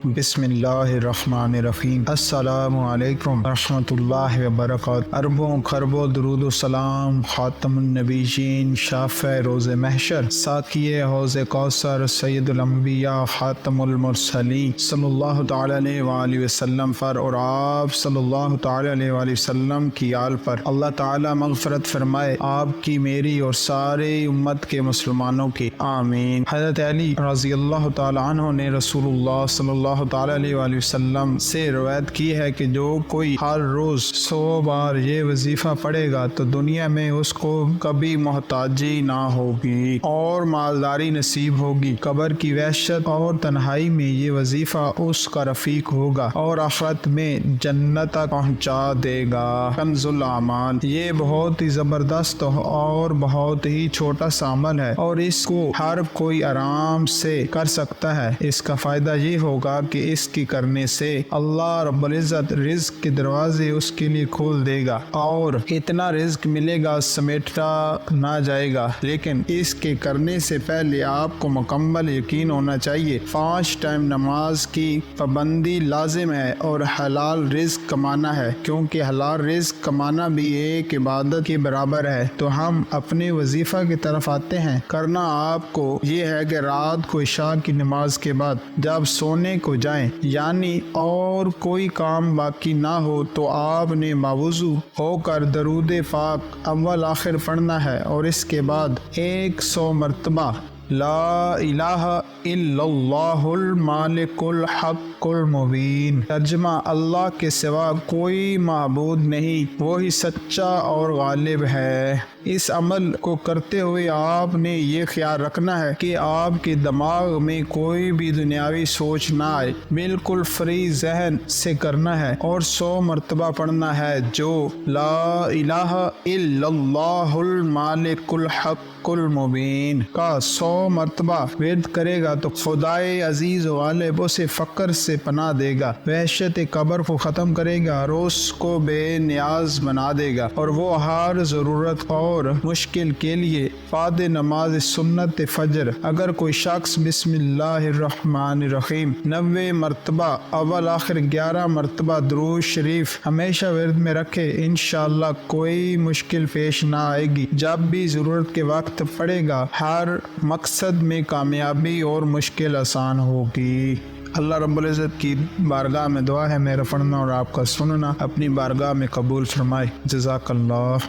بسم اللہ الرحمن الرحیم۔ السلام علیکم ورحمۃ اللہ وبرکاتہ۔ اربوں خربوں درود و سلام خاتم النبیین، شافع روز محشر، ساقی حوض کوثر، سید الانبیاء، خاتم المرسلین صلی اللہ تعالی علیہ وآلہ وسلم پر اور آپ صلی اللہ تعالی علیہ وآلہ وسلم کی آل پر اللہ تعالی مغفرت فرمائے، آپ کی، میری اور سارے امت کے مسلمانوں کی، آمین۔ حضرت علی رضی اللہ تعالی عنہ نے رسول اللہ صلی اللہ تعالی علیہ وآلہ وسلم سے روایت کی ہے کہ جو کوئی ہر روز 100 بار یہ وظیفہ پڑھے گا تو دنیا میں اس کو کبھی محتاجی نہ ہوگی اور مالداری نصیب ہوگی۔ قبر کی وحشت اور تنہائی میں یہ وظیفہ اس کا رفیق ہوگا اور آخرت میں جنت تک پہنچا دے گا۔ کنز الاعمال، یہ بہت ہی زبردست اور بہت ہی چھوٹا سا عمل ہے اور اس کو ہر کوئی آرام سے کر سکتا ہے۔ اس کا فائدہ یہ ہوگا کہ اس کی کرنے سے اللہ رب العزت رزق کے دروازے اس کے لیے کھول دے گا اور اتنا رزق ملے گا سمیٹا نہ جائے گا۔ لیکن اس کے کرنے سے پہلے آپ کو مکمل یقین ہونا چاہیے۔ 5 ٹائم نماز کی پابندی لازم ہے اور حلال رزق کمانا ہے، کیونکہ حلال رزق کمانا بھی ایک عبادت کے برابر ہے۔ تو ہم اپنے وظیفہ کی طرف آتے ہیں۔ کرنا آپ کو یہ ہے کہ رات کو عشاء کی نماز کے بعد جب سونے کو جائیں، یعنی اور کوئی کام باقی نہ ہو، تو آپ نے باوضو ہو کر درود پاک اول آخر پڑھنا ہے اور اس کے بعد 100 مرتبہ لا الہ الا اللہ المالک الحق المبین۔ ترجمہ: اللہ کے سوا کوئی معبود نہیں، وہی سچا اور غالب ہے۔ اس عمل کو کرتے ہوئے آپ نے یہ خیال رکھنا ہے کہ آپ کے دماغ میں کوئی بھی دنیاوی سوچ نہ آئے، بالکل فری ذہن سے کرنا ہے اور 100 مرتبہ پڑھنا ہے جو لا الہ الا اللہ المالک الحق المبین کا 100 مرتبہ ورد کرے گا تو خدائے عزیز و غالب اسے فقر سے پناہ دے گا، وحشت قبر کو ختم کرے گا اور اس کو بے نیاز بنا دے گا، اور وہ ہر ضرورت اور مشکل کے لیے بعد نماز سنت فجر اگر کوئی شخص بسم اللہ الرحمن الرحیم 90 مرتبہ اول آخر 11 مرتبہ درود شریف ہمیشہ ورد میں رکھے، انشاءاللہ کوئی مشکل پیش نہ آئے گی۔ جب بھی ضرورت کے وقت پڑے گا ہر مقصد میں کامیابی اور مشکل آسان ہوگی۔ اللہ رب العزت کی بارگاہ میں دعا ہے میرا پڑھنا اور آپ کا سننا اپنی بارگاہ میں قبول فرمائے۔ جزاک اللہ۔